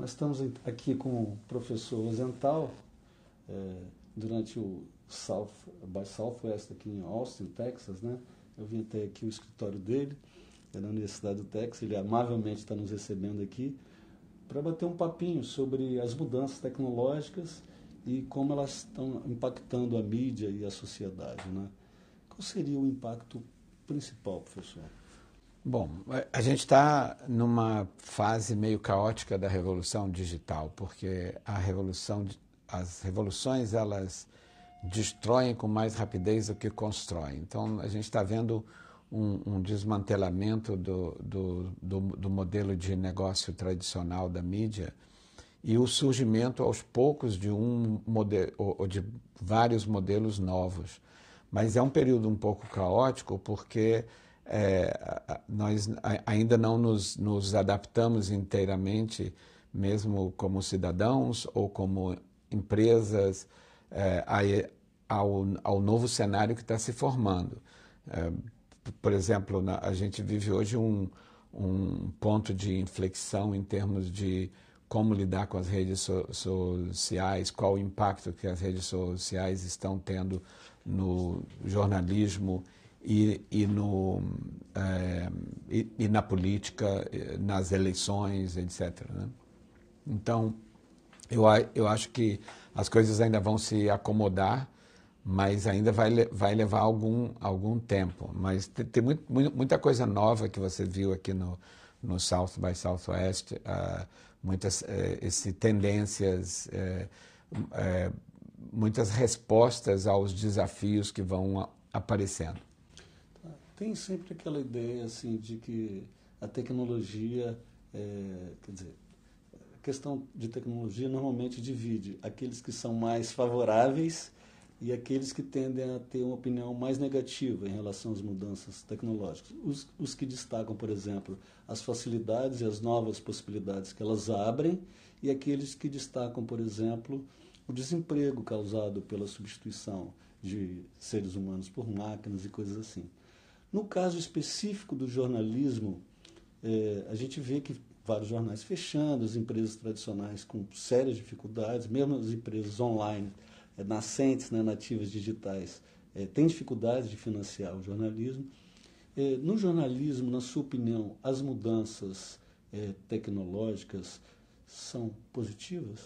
Nós estamos aqui com o professor Rosenthal, durante o by Southwest aqui em Austin, Texas, né? Eu vim até aqui o escritório dele, na Universidade do Texas, ele amavelmente está nos recebendo aqui, para bater um papinho sobre as mudanças tecnológicas e como elas estão impactando a mídia e a sociedade, né? Qual seria o impacto principal, professor? Bom, a gente está numa fase meio caótica da revolução digital, porque as revoluções elas destroem com mais rapidez do que constroem. Então a gente está vendo um desmantelamento do modelo de negócio tradicional da mídia e o surgimento aos poucos de um modelo ou de vários modelos novos. Mas é um período um pouco caótico porque nós ainda não nos adaptamos inteiramente, mesmo como cidadãos ou como empresas, ao novo cenário que está se formando. Por exemplo, a gente vive hoje um ponto de inflexão em termos de como lidar com as redes sociais, qual o impacto que as redes sociais estão tendo no jornalismo e na política, nas eleições, etc., né? Então, eu acho que as coisas ainda vão se acomodar, mas ainda vai levar algum tempo. Mas tem muita coisa nova que você viu aqui no South by Southwest, muitas tendências, muitas respostas aos desafios que vão aparecendo. Tem sempre aquela ideia assim, de que a tecnologia, quer dizer, a questão de tecnologia normalmente divide aqueles que são mais favoráveis e aqueles que tendem a ter uma opinião mais negativa em relação às mudanças tecnológicas. Os que destacam, por exemplo, as facilidades e as novas possibilidades que elas abrem, e aqueles que destacam, por exemplo, o desemprego causado pela substituição de seres humanos por máquinas e coisas assim. No caso específico do jornalismo, a gente vê que vários jornais fechando, as empresas tradicionais com sérias dificuldades, mesmo as empresas online, nascentes, né, nativas digitais, têm dificuldades de financiar o jornalismo. No jornalismo, na sua opinião, as mudanças tecnológicas são positivas?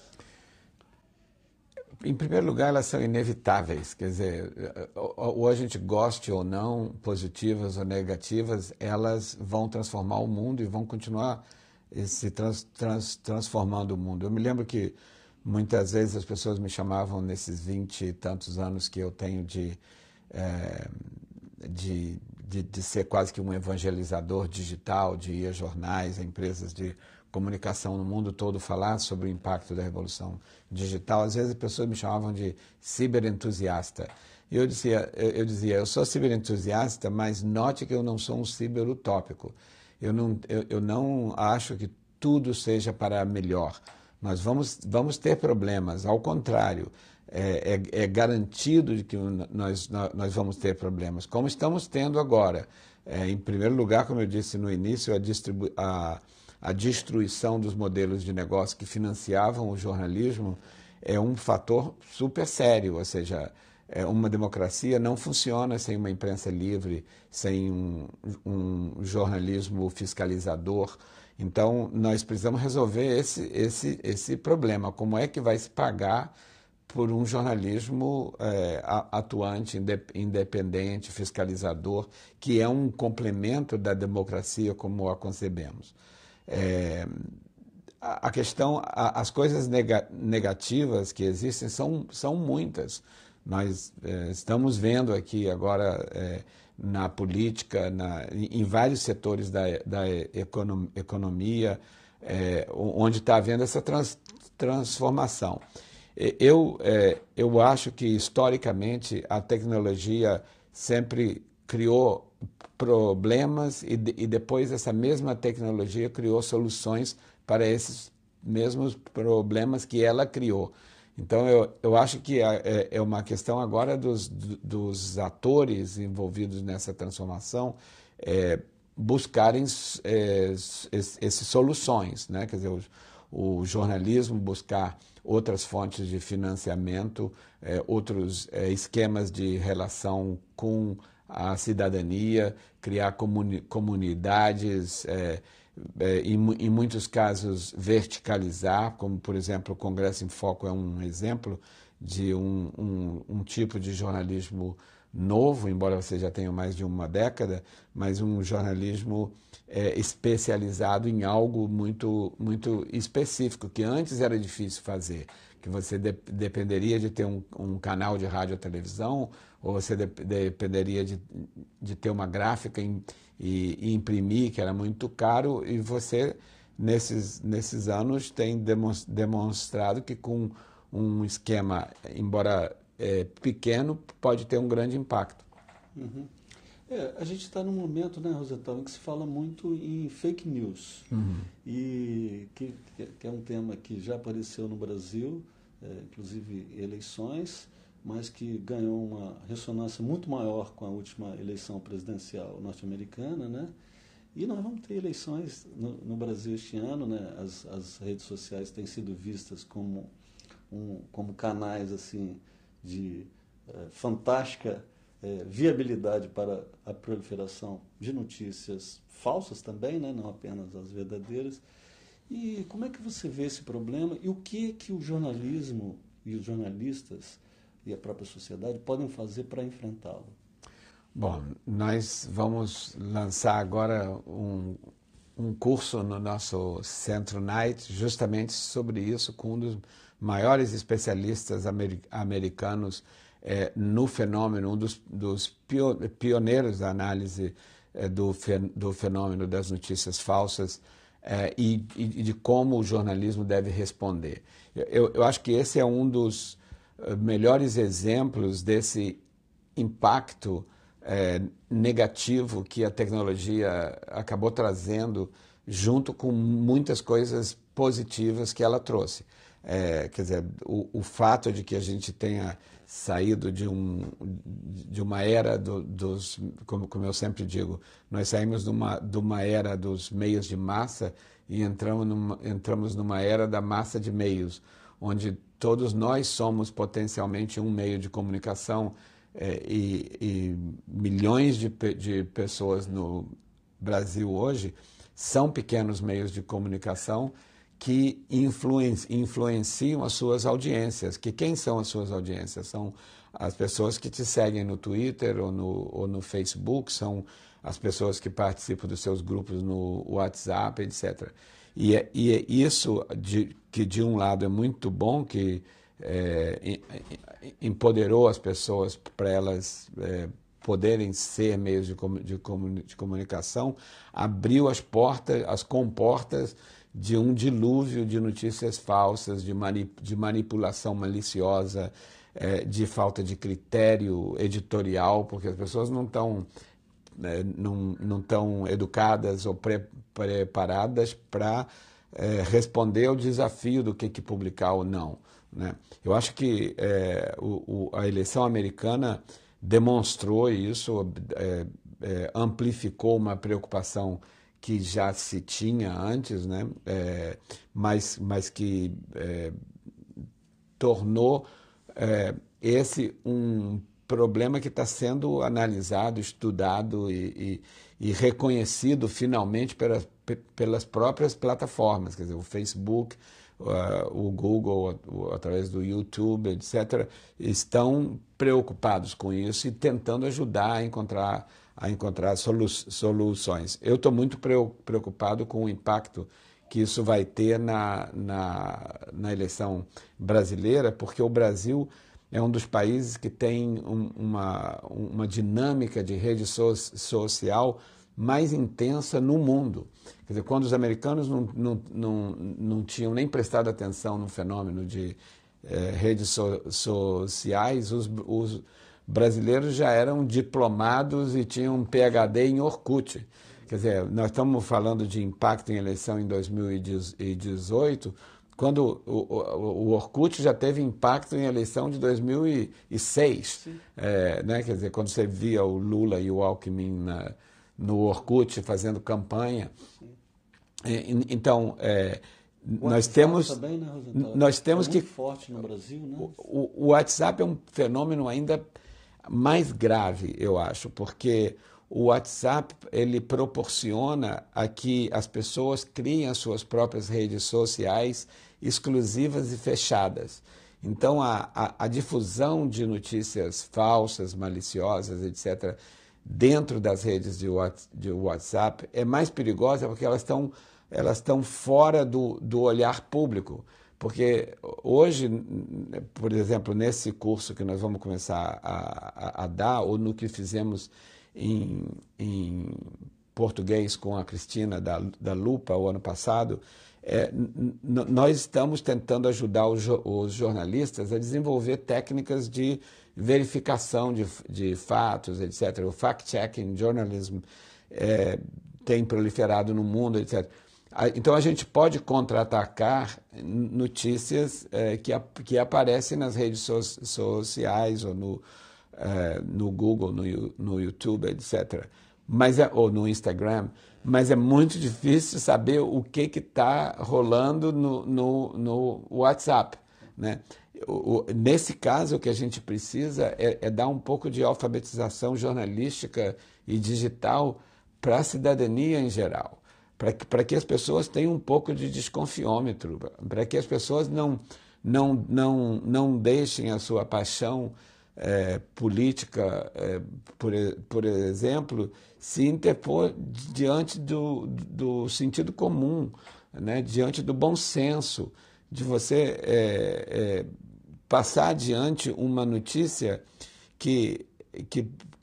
Em primeiro lugar, elas são inevitáveis, quer dizer, ou a gente goste ou não, positivas ou negativas, elas vão transformar o mundo e vão continuar transformando o mundo. Eu me lembro que muitas vezes as pessoas me chamavam, nesses 20 e tantos anos que eu tenho de ser quase que um evangelizador digital, de ir a jornais, a empresas de comunicação no mundo todo, falar sobre o impacto da revolução digital. Às vezes as pessoas me chamavam de ciberentusiasta. E eu dizia, eu sou ciberentusiasta, mas note que eu não sou um ciberutópico. Eu não acho que tudo seja para melhor. Nós vamos ter problemas, ao contrário, é garantido de que nós vamos ter problemas, como estamos tendo agora. Em primeiro lugar, como eu disse no início, a destruição dos modelos de negócio que financiavam o jornalismo é um fator super sério, ou seja, uma democracia não funciona sem uma imprensa livre, sem um jornalismo fiscalizador. Então, nós precisamos resolver esse problema. Como é que vai se pagar por um jornalismo atuante, independente, fiscalizador, que é um complemento da democracia como a concebemos? A questão, as coisas negativas que existem são muitas. Nós estamos vendo aqui agora na política, em vários setores da economia, onde está havendo essa transformação. Eu acho que, historicamente, a tecnologia sempre criou problemas e depois essa mesma tecnologia criou soluções para esses mesmos problemas que ela criou. Então, eu acho que é uma questão agora dos atores envolvidos nessa transformação buscarem essas soluções, né? Quer dizer, o jornalismo buscar outras fontes de financiamento, outros esquemas de relação com a cidadania, criar comunidades, em muitos casos verticalizar, como por exemplo o Congresso em Foco é um exemplo de um tipo de jornalismo novo, embora você já tenha mais de uma década, mas um jornalismo especializado em algo muito específico, que antes era difícil fazer, que você dependeria de ter um canal de rádio ou televisão, ou você dependeria de ter uma gráfica e imprimir, que era muito caro, e você, nesses anos, tem demonstrado que com um esquema, embora pequeno, pode ter um grande impacto. Uhum. A gente está num momento, né, Rosetão, em que se fala muito em fake news, e que é um tema que já apareceu no Brasil, inclusive eleições, mas que ganhou uma ressonância muito maior com a última eleição presidencial norte-americana, né? E nós vamos ter eleições no Brasil este ano, né? As redes sociais têm sido vistas como canais assim de fantástica viabilidade para a proliferação de notícias falsas também, né? Não apenas as verdadeiras. E como é que você vê esse problema e o que o jornalismo e os jornalistas e a própria sociedade podem fazer para enfrentá-lo? Bom, nós vamos lançar agora um curso no nosso Centro Night justamente sobre isso, com um dos maiores especialistas americanos no fenômeno, um dos pioneiros da análise do fenômeno das notícias falsas e de como o jornalismo deve responder. Eu acho que esse é um dos melhores exemplos desse impacto negativo que a tecnologia acabou trazendo, junto com muitas coisas positivas que ela trouxe. Quer dizer, o fato de que a gente tenha saído de uma era como eu sempre digo, nós saímos de uma era dos meios de massa e entramos numa era da massa de meios, onde todos nós somos potencialmente um meio de comunicação, e milhões de pessoas no Brasil hoje são pequenos meios de comunicação que influenciam as suas audiências. Que quem são as suas audiências? São as pessoas que te seguem no Twitter ou no Facebook, são as pessoas que participam dos seus grupos no WhatsApp, etc. E é isso que de um lado é muito bom, que empoderou as pessoas para elas poderem ser meios de comunicação, abriu as comportas de um dilúvio de notícias falsas, de manipulação maliciosa, de falta de critério editorial, porque as pessoas não estão educadas ou preparadas para responder ao desafio do que publicar ou não, né? Eu acho que a eleição americana demonstrou isso, amplificou uma preocupação que já se tinha antes, né? Mas que tornou esse um problema que está sendo analisado, estudado e reconhecido finalmente pelas próprias plataformas, quer dizer, o Facebook, o Google, através do YouTube, etc., estão preocupados com isso e tentando ajudar a encontrar soluções. Eu estou muito preocupado com o impacto que isso vai ter na eleição brasileira, porque o Brasil é um dos países que tem uma dinâmica de rede social mais intensa no mundo. Quer dizer, quando os americanos não tinham nem prestado atenção no fenômeno de redes sociais, os brasileiros já eram diplomados e tinham um PhD em Orkut. Quer dizer, nós estamos falando de impacto em eleição em 2018, quando o Orkut já teve impacto em eleição de 2006. Né? Quer dizer, quando você via o Lula e o Alckmin no Orkut fazendo campanha. Então, nós temos, também, né, Rosenthal? nós temos muito que forte no Brasil, né? o WhatsApp é um fenômeno ainda mais grave, eu acho, porque o WhatsApp ele proporciona a que as pessoas criem as suas próprias redes sociais exclusivas e fechadas. Então, a difusão de notícias falsas, maliciosas, etc., dentro das redes de WhatsApp é mais perigosa porque elas estão fora do olhar público. Porque hoje, por exemplo, nesse curso que nós vamos começar a dar, ou no que fizemos em português com a Cristina da Lupa o ano passado, nós estamos tentando ajudar os jornalistas a desenvolver técnicas de verificação de fatos, etc. O fact-checking journalism tem proliferado no mundo, etc. Então, a gente pode contra-atacar notícias que aparecem nas redes sociais ou no Google, no YouTube, etc. Ou no Instagram, mas é muito difícil saber o que está rolando no WhatsApp, né? Nesse caso, o que a gente precisa é dar um pouco de alfabetização jornalística e digital para a cidadania em geral, para que as pessoas tenham um pouco de desconfiômetro, para que as pessoas não deixem a sua paixão política, por exemplo, se interpor diante do sentido comum, né? Diante do bom senso, de você passar adiante uma notícia que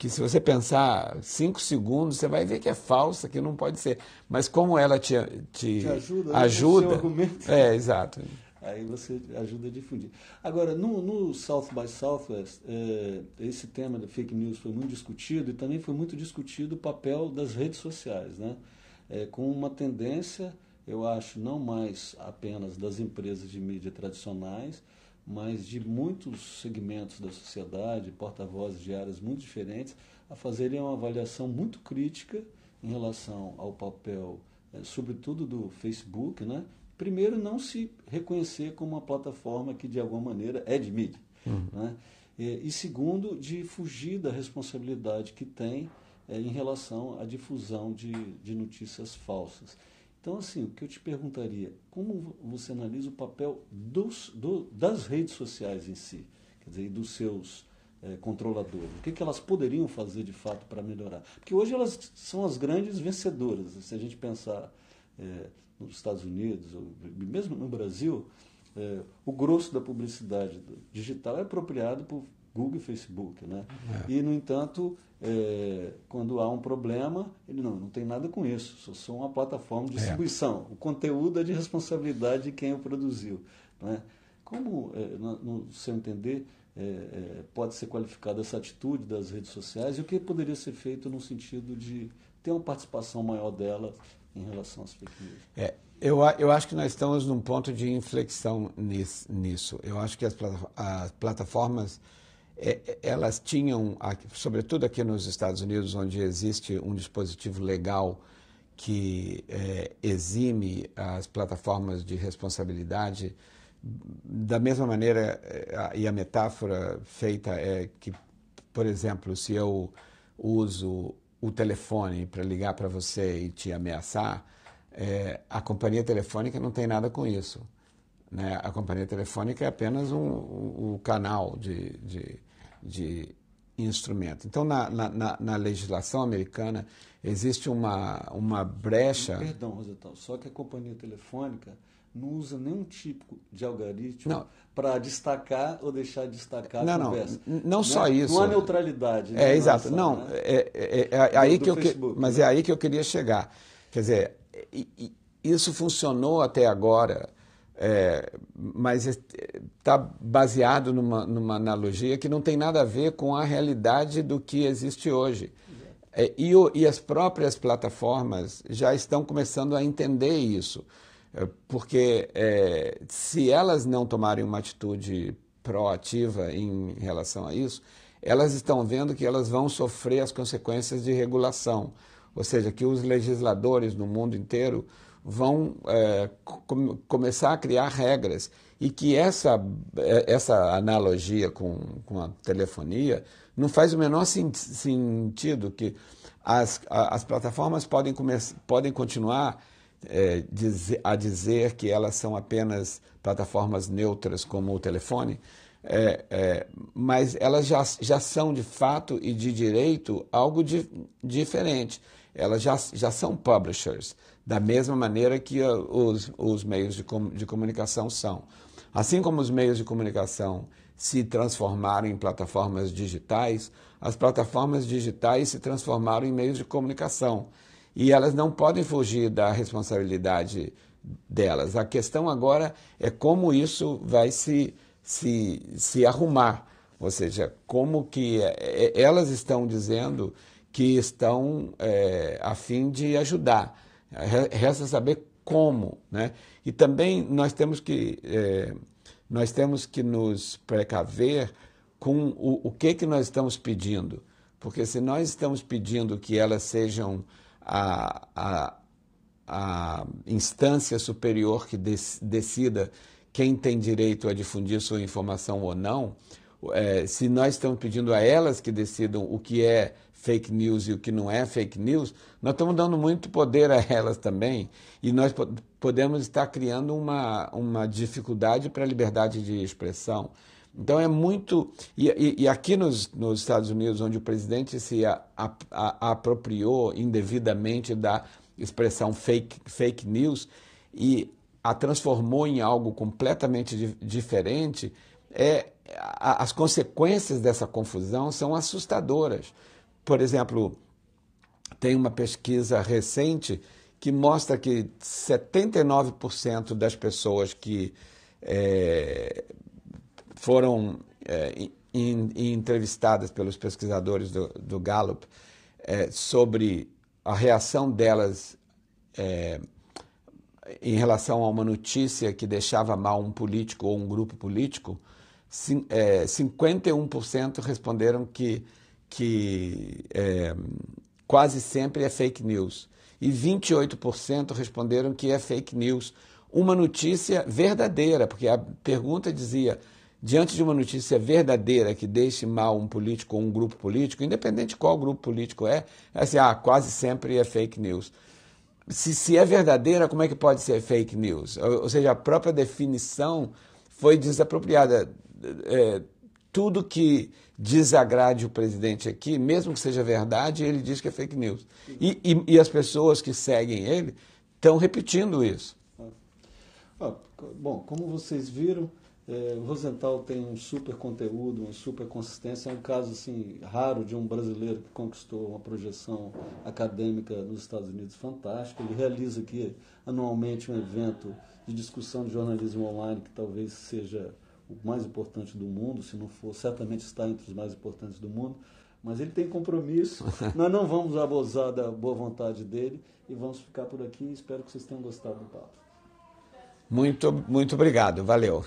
se você pensar 5 segundos, você vai ver que é falsa, que não pode ser. Mas como ela te ajuda, seu argumento. Exato. Aí você ajuda a difundir. Agora, no South by Southwest, esse tema da fake news foi muito discutido e também foi muito discutido o papel das redes sociais, né? Com uma tendência, eu acho, não mais apenas das empresas de mídia tradicionais, mas de muitos segmentos da sociedade, porta-vozes de áreas muito diferentes, a fazerem uma avaliação muito crítica em relação ao papel, sobretudo do Facebook, né? Primeiro, não se reconhecer como uma plataforma que, de alguma maneira, é de mídia. Né? E segundo, de fugir da responsabilidade que tem em relação à difusão de notícias falsas. Então, assim, o que eu te perguntaria, como você analisa o papel das redes sociais em si, quer dizer, e dos seus controladores? O que elas poderiam fazer, de fato, para melhorar? Porque hoje elas são as grandes vencedoras. Se a gente pensar nos Estados Unidos, ou mesmo no Brasil, o grosso da publicidade digital é apropriado por Google e Facebook, né? E, no entanto, quando há um problema, ele não tem nada com isso, só sou uma plataforma de distribuição. O conteúdo é de responsabilidade de quem o produziu. Né? Como, no seu entender, pode ser qualificada essa atitude das redes sociais e o que poderia ser feito no sentido de ter uma participação maior delas em relação às fake news? Eu acho que nós estamos num ponto de inflexão nisso. Eu acho que as plataformas, elas tinham, sobretudo aqui nos Estados Unidos, onde existe um dispositivo legal que exime as plataformas de responsabilidade, da mesma maneira, e a metáfora feita é que, por exemplo, se eu uso o telefone para ligar para você e te ameaçar, a companhia telefônica não tem nada com isso. Né? A companhia telefônica é apenas um canal de instrumento. Então, na legislação americana, existe uma brecha... Perdão, Rosenthal, só que a companhia telefônica não usa nenhum tipo de algoritmo para destacar ou deixar de destacar a conversa. Não só isso. Não há neutralidade. Exato. Não, né? Mas é aí que eu queria chegar. Quer dizer, isso funcionou até agora, mas está baseado numa analogia que não tem nada a ver com a realidade do que existe hoje. E as próprias plataformas já estão começando a entender isso. Porque se elas não tomarem uma atitude proativa em relação a isso, elas estão vendo que elas vão sofrer as consequências de regulação. Ou seja, que os legisladores no mundo inteiro vão começar a criar regras e que essa analogia com a telefonia não faz o menor sentido, que as plataformas podem continuar a dizer que elas são apenas plataformas neutras como o telefone, mas elas já são de fato e de direito algo diferente. Elas já são publishers, da mesma maneira que os meios de comunicação são. Assim como os meios de comunicação se transformaram em plataformas digitais, as plataformas digitais se transformaram em meios de comunicação. E elas não podem fugir da responsabilidade delas. A questão agora é como isso vai se arrumar. Ou seja, como que elas estão dizendo que estão a fim de ajudar. Resta saber como, né? E também nós temos que nos precaver com o que nós estamos pedindo. Porque se nós estamos pedindo que elas sejam a instância superior que decida quem tem direito a difundir sua informação ou não, se nós estamos pedindo a elas que decidam o que é fake news e o que não é fake news, nós estamos dando muito poder a elas também, e nós podemos estar criando uma dificuldade para a liberdade de expressão. Então é muito... E aqui nos Estados Unidos, onde o presidente se apropriou indevidamente da expressão fake news e a transformou em algo completamente diferente, as consequências dessa confusão são assustadoras. Por exemplo, tem uma pesquisa recente que mostra que 79% das pessoas que foram entrevistadas pelos pesquisadores do Gallup sobre a reação delas em relação a uma notícia que deixava mal um político ou um grupo político, 51% responderam que quase sempre é fake news. E 28% responderam que é fake news. Uma notícia verdadeira, porque a pergunta dizia, diante de uma notícia verdadeira que deixe mal um político ou um grupo político, independente de qual grupo político assim, quase sempre é fake news. Se é verdadeira, como é que pode ser fake news? Ou seja, a própria definição foi desapropriada. Tudo que desagrade o presidente aqui, mesmo que seja verdade, ele diz que é fake news. E as pessoas que seguem ele estão repetindo isso. Bom, como vocês viram, Rosenthal tem um super conteúdo, uma super consistência. É um caso assim, raro de um brasileiro que conquistou uma projeção acadêmica nos Estados Unidos fantástica. Ele realiza aqui anualmente um evento de discussão de jornalismo online que talvez seja o mais importante do mundo, se não for, certamente está entre os mais importantes do mundo, mas ele tem compromisso. Nós não vamos abusar da boa vontade dele e vamos ficar por aqui. Espero que vocês tenham gostado do papo. Muito obrigado, valeu.